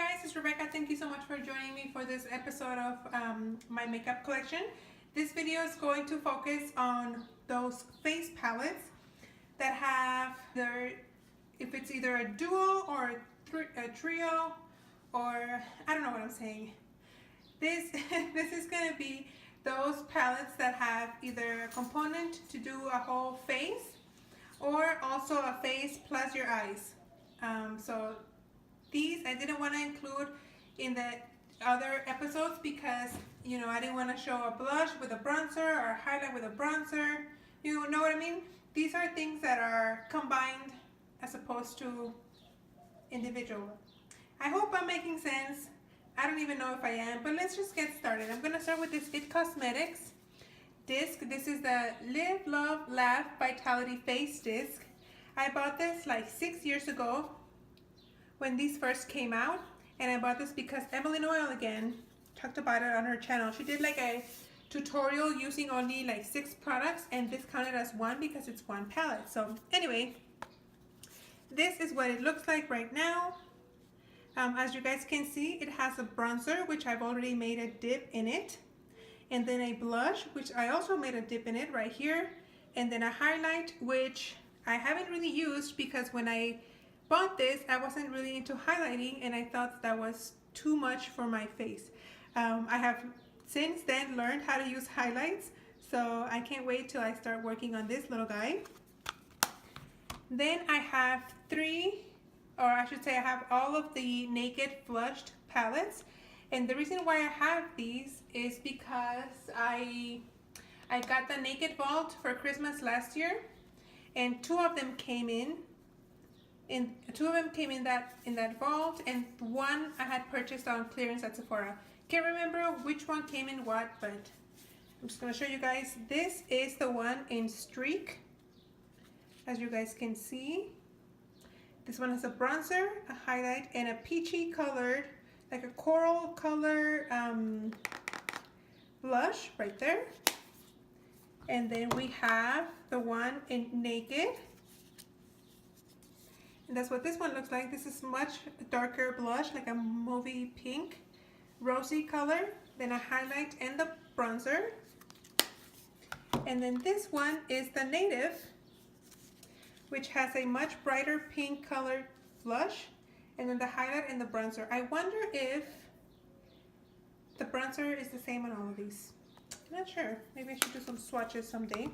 guys, it's Rebecca. Thank you so much for joining me for this episode of my makeup collection. This video is going to focus on those face palettes that have if it's either a duo or a trio, or I don't know what I'm saying. This is going to be those palettes that have either a component to do a whole face or also a face plus your eyes. So these I didn't want to include in the other episodes because, you know, I didn't want to show a blush with a bronzer or a highlight with a bronzer. You know what I mean? These are things that are combined as opposed to individual. I hope I'm making sense. I don't even know if I am, but let's just get started. I'm going to start with this IT Cosmetics disc. This is the Live, Love, Laugh Vitality Face Disc. I bought this like 6 years ago when these first came out, and I bought this because Evelyn Oil again talked about it on her channel. She did like a tutorial using only like 6 products, and this counted as one because it's one palette. So anyway, this is what it looks like right now. As you guys can see, it has a bronzer, which I've already made a dip in it, and then a blush, which I also made a dip in it right here, and then a highlight, which I haven't really used because when I bought this, I wasn't really into highlighting, and I thought that was too much for my face. I have since then learned how to use highlights, so I can't wait till I start working on this little guy. Then I have I have all of the Naked Flushed palettes, and the reason why I have these is because I got the Naked Vault for Christmas last year, and two of them came in that vault, and one I had purchased on clearance at Sephora. Can't remember which one came in what, but I'm just going to show you guys. This is the one in Streak, as you guys can see. This one has a bronzer, a highlight, and a peachy colored, like a coral color blush right there. And then we have the one in Naked. And that's what this one looks like. This is much darker blush, like a movie pink, rosy color, then a highlight and the bronzer. And then this one is the Native, which has a much brighter pink colored blush, and then the highlight and the bronzer. I wonder if the bronzer is the same on all of these. I'm not sure. Maybe I should do some swatches someday.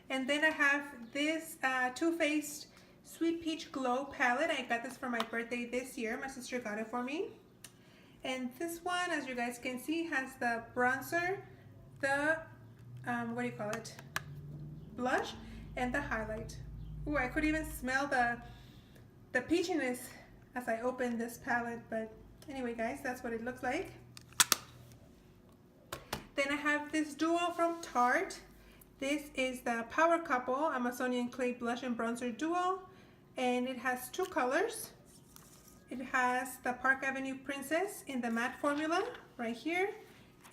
And then I have this Too Faced Sweet Peach Glow palette. I got this for my birthday this year. My sister got it for me. And this one, as you guys can see, has the bronzer, the blush, and the highlight. Ooh, I could even smell the peachiness as I opened this palette, but anyway guys, that's what it looks like. Then I have this duo from Tarte. This is the Power Couple Amazonian Clay Blush and Bronzer Duo, and it has 2 colors. It has the Park Avenue Princess in the matte formula right here,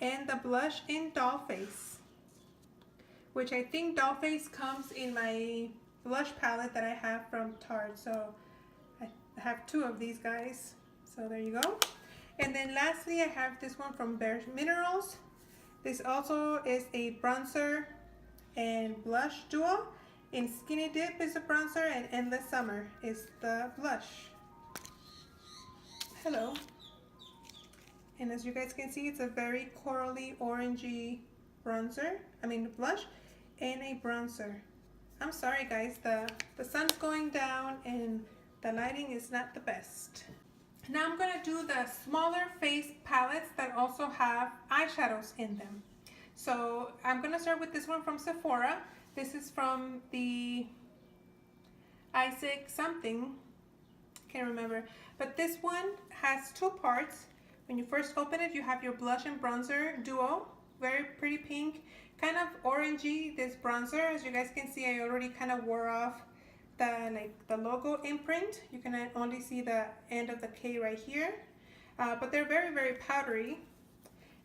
and the blush in Dollface, which I think Dollface comes in my blush palette that I have from Tarte. So I have 2 of these guys. So there you go. And then lastly, I have this one from Bare Minerals. This also is a bronzer and blush duo. In Skinny Dip is a bronzer, and Endless Summer is the blush. Hello. And as you guys can see, it's a very corally orangey blush and a bronzer. I'm sorry guys, the sun's going down and the lighting is not the best. Now I'm going to do the smaller face palettes that also have eyeshadows in them. So I'm going to start with this one from Sephora. This is from the Isaac something, can't remember, but this one has 2 parts. When you first open it, you have your blush and bronzer duo, very pretty pink, kind of orangey, this bronzer. As you guys can see, I already kind of wore off the logo imprint. You can only see the end of the K right here, but they're very, very powdery.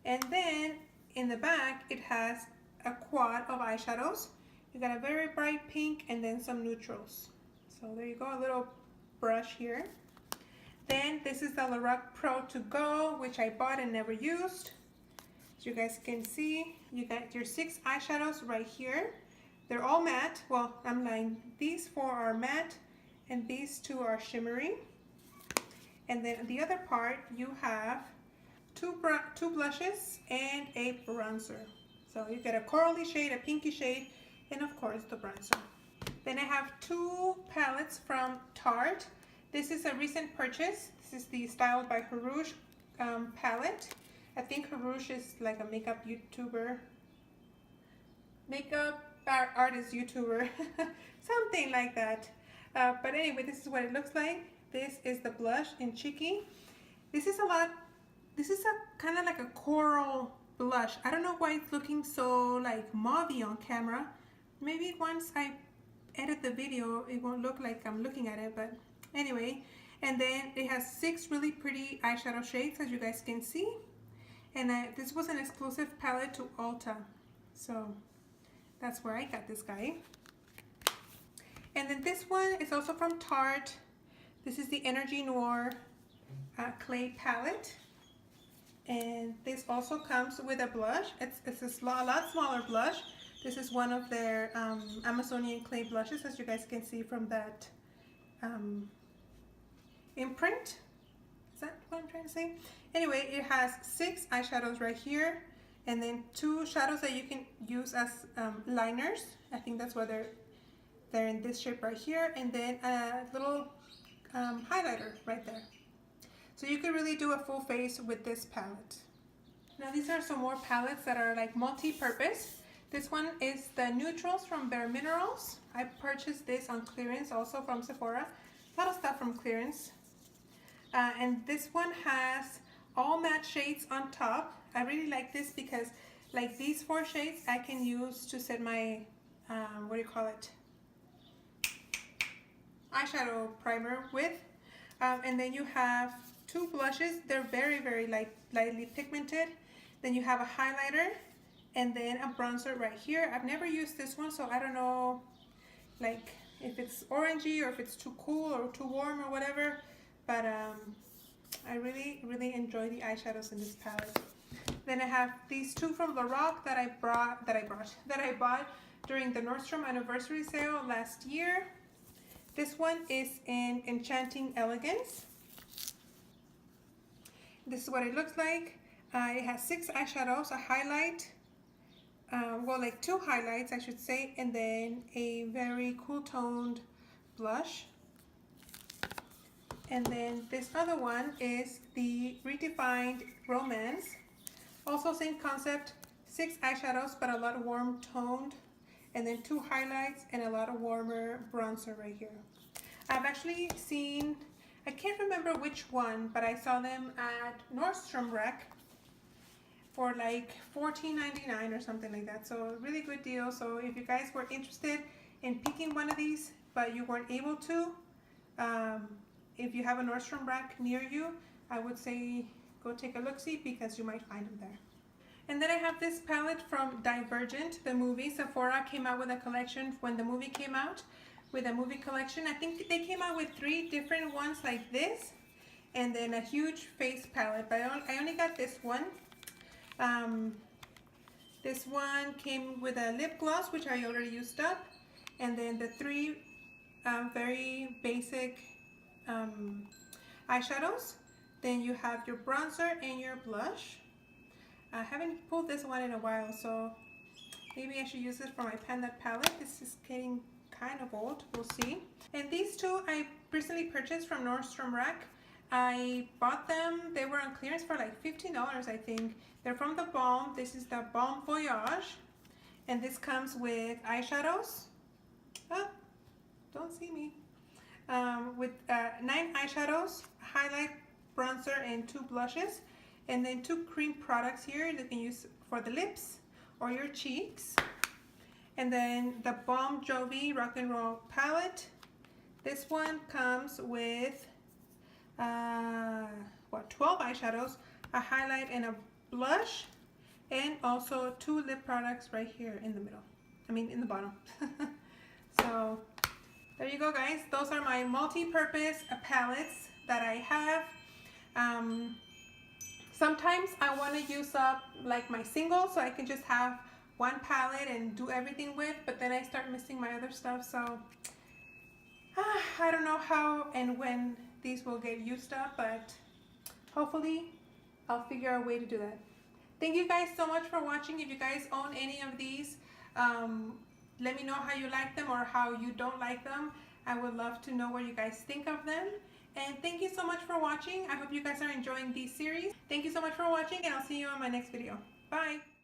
And then in the back, it has a quad of eyeshadows. You got a very bright pink and then some neutrals. So there you go, a little brush here. Then This is the Lorac Pro To Go, which I bought and never used. As you guys can see, you got your 6 eyeshadows right here. They're all matte. Well, I'm lying. These 4 are matte and these 2 are shimmery. And then the other part, you have two blushes and a bronzer. So you get a corally shade, a pinky shade, and of course the bronzer. Then I have 2 palettes from Tarte. This is a recent purchase. This is the Styled by Harouche palette. I think Harouche is like a makeup YouTuber. Makeup artist YouTuber. Something like that. But anyway, this is what it looks like. This is the blush in Cheeky. This is a kind of like a coral blush. I don't know why it's looking so like mauvey on camera. Maybe once I edit the video, it won't look like I'm looking at it, but anyway. And then it has 6 really pretty eyeshadow shades, as you guys can see. And this was an exclusive palette to Ulta. So that's where I got this guy. And then this one is also from Tarte. This is the Energy Noir clay palette. And this also comes with a blush. It's a lot smaller blush. This is one of their Amazonian clay blushes, as you guys can see from that imprint. Is that what I'm trying to say? Anyway, it has 6 eyeshadows right here, and then 2 shadows that you can use as liners. I think that's why they're in this shape right here, and then a little highlighter right there. So you could really do a full face with this palette. Now these are some more palettes that are like multi-purpose. This one is the Neutrals from Bare Minerals. I purchased this on clearance also from Sephora. A lot of stuff from clearance. And this one has all matte shades on top. I really like this because like these 4 shades I can use to set my, what do you call it? Eyeshadow primer with. And then you have 2 blushes. They're very, very lightly pigmented. Then you have a highlighter and then a bronzer right here. I've never used this one, so I don't know like if it's orangey or if it's too cool or too warm or whatever. But I really, really enjoy the eyeshadows in this palette. Then I have these 2 from Lorac that I bought during the Nordstrom anniversary sale last year. This one is in Enchanting Elegance. This is what it looks like. It has 6 eyeshadows, a highlight, well, like 2 highlights, I should say, and then a very cool toned blush. And then this other one is the Redefined Romance. Also same concept, 6 eyeshadows, but a lot of warm toned, and then 2 highlights and a lot of warmer bronzer right here. I've actually seen, I can't remember which one, but I saw them at Nordstrom Rack for like $14.99 or something like that. So a really good deal. So if you guys were interested in picking one of these, but you weren't able to, if you have a Nordstrom Rack near you, I would say go take a look-see because you might find them there. And then I have this palette from Divergent, the movie. Sephora came out with a collection when the movie came out, with a movie collection. I think they came out with 3 different ones like this, and then a huge face palette, but I only got this one. This one came with a lip gloss, which I already used up, and then the 3 very basic eyeshadows. Then you have your bronzer and your blush. I haven't pulled this one in a while, so maybe I should use this for my Panda palette. This is getting kind of old, we'll see. And these 2 I recently purchased from Nordstrom Rack. I bought them, they were on clearance for like $15, I think. They're from the Balm. This is the Balm Voyage. And this comes with eyeshadows. Oh, don't see me. With 9 eyeshadows, highlight, bronzer, and 2 blushes. And then 2 cream products here that you can use for the lips or your cheeks. And then the Balm Jovi Rock and Roll palette. This one comes with 12 eyeshadows, a highlight and a blush, and also 2 lip products right here in the middle. I mean in the bottom. So there you go, guys. Those are my multi-purpose palettes that I have. Sometimes I want to use up like my single so I can just have one palette and do everything with, but then I start missing my other stuff, so I don't know how and when these will get used up, but hopefully I'll figure out a way to do that. Thank you guys so much for watching. If you guys own any of these, let me know how you like them or how you don't like them. I would love to know what you guys think of them. And thank you so much for watching. I hope you guys are enjoying these series. Thank you so much for watching, and I'll see you on my next video. Bye!